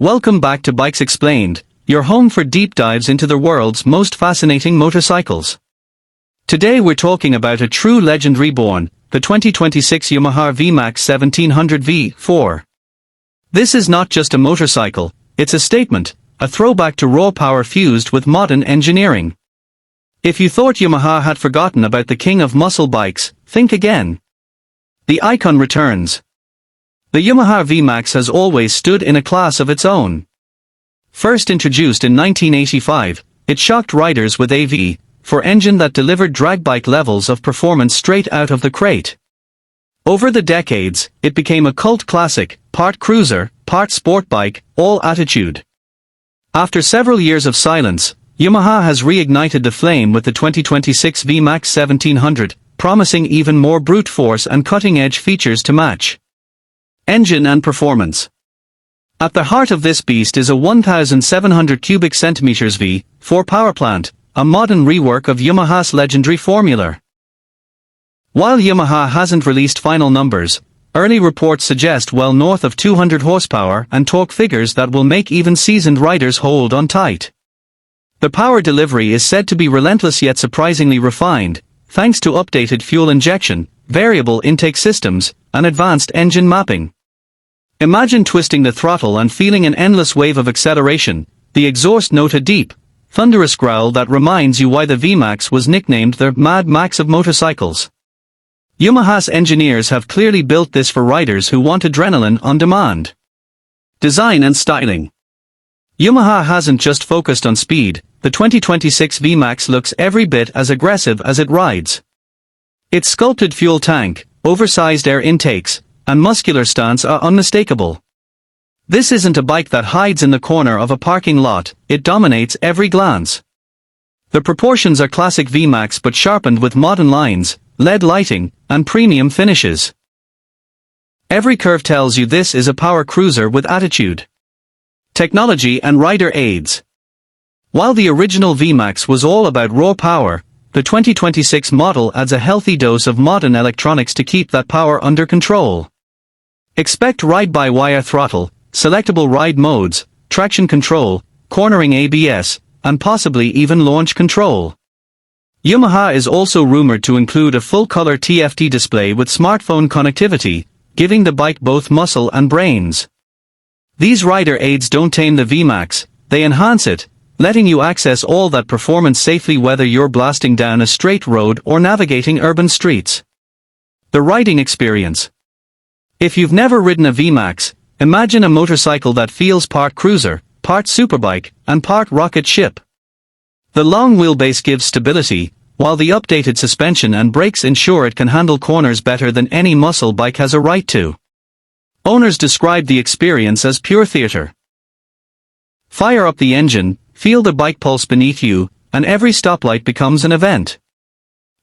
Welcome back to Bikes Explained, your home for deep dives into the world's most fascinating motorcycles. Today we're talking about a true legend reborn, the 2026 Yamaha VMAX 1700 V4. This is not just a motorcycle, it's a statement, a throwback to raw power fused with modern engineering. If you thought Yamaha had forgotten about the king of muscle bikes, think again. The icon returns. The Yamaha VMAX has always stood in a class of its own. First introduced in 1985, it shocked riders with a V4 engine that delivered drag bike levels of performance straight out of the crate. Over the decades, it became a cult classic, part cruiser, part sport bike, all attitude. After several years of silence, Yamaha has reignited the flame with the 2026 VMAX 1700, promising even more brute force and cutting-edge features to match. Engine and performance. At the heart of this beast is a 1,700 cubic centimeters V4 powerplant, a modern rework of Yamaha's legendary formula. While Yamaha hasn't released final numbers, early reports suggest well north of 200 horsepower and torque figures that will make even seasoned riders hold on tight. The power delivery is said to be relentless yet surprisingly refined, thanks to updated fuel injection, variable intake systems, and advanced engine mapping. Imagine twisting the throttle and feeling an endless wave of acceleration, the exhaust note a deep, thunderous growl that reminds you why the VMAX was nicknamed the Mad Max of motorcycles. Yamaha's engineers have clearly built this for riders who want adrenaline on demand. Design and styling. Yamaha hasn't just focused on speed, the 2026 VMAX looks every bit as aggressive as it rides. Its sculpted fuel tank, oversized air intakes, and muscular stance are unmistakable. This isn't a bike that hides in the corner of a parking lot, it dominates every glance. The proportions are classic VMAX but sharpened with modern lines, LED lighting, and premium finishes. Every curve tells you this is a power cruiser with attitude. Technology and rider aids. While the original VMAX was all about raw power, the 2026 model adds a healthy dose of modern electronics to keep that power under control. Expect ride-by-wire throttle, selectable ride modes, traction control, cornering ABS, and possibly even launch control. Yamaha is also rumored to include a full-color TFT display with smartphone connectivity, giving the bike both muscle and brains. These rider aids don't tame the VMAX, they enhance it, letting you access all that performance safely whether you're blasting down a straight road or navigating urban streets. The riding experience. If you've never ridden a VMAX, imagine a motorcycle that feels part cruiser, part superbike, and part rocket ship. The long wheelbase gives stability, while the updated suspension and brakes ensure it can handle corners better than any muscle bike has a right to. Owners describe the experience as pure theater. Fire up the engine, feel the bike pulse beneath you, and every stoplight becomes an event.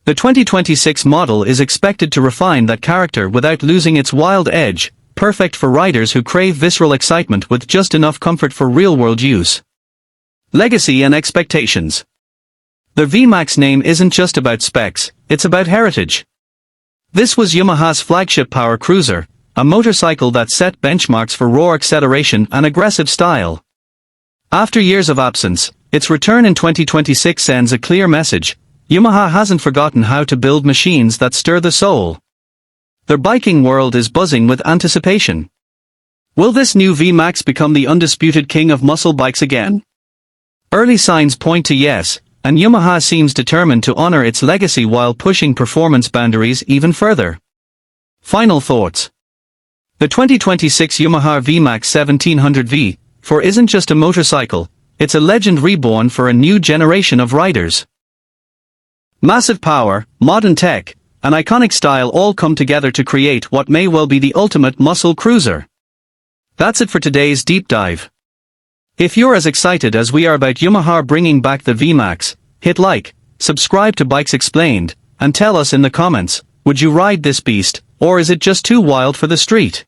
The 2026 model is expected to refine that character without losing its wild edge, perfect for riders who crave visceral excitement with just enough comfort for real-world use. Legacy and expectations. The VMAX name isn't just about specs, it's about heritage. This was Yamaha's flagship power cruiser, a motorcycle that set benchmarks for raw acceleration and aggressive style. After years of absence, its return in 2026 sends a clear message: Yamaha hasn't forgotten how to build machines that stir the soul. The biking world is buzzing with anticipation. Will this new VMAX become the undisputed king of muscle bikes again? Early signs point to yes, and Yamaha seems determined to honor its legacy while pushing performance boundaries even further. Final thoughts. The 2026 Yamaha VMAX 1700 V4 isn't just a motorcycle, it's a legend reborn for a new generation of riders. Massive power, modern tech, and iconic style all come together to create what may well be the ultimate muscle cruiser. That's it for today's deep dive. If you're as excited as we are about Yamaha bringing back the VMAX, hit like, subscribe to Bikes Explained, and tell us in the comments, would you ride this beast, or is it just too wild for the street?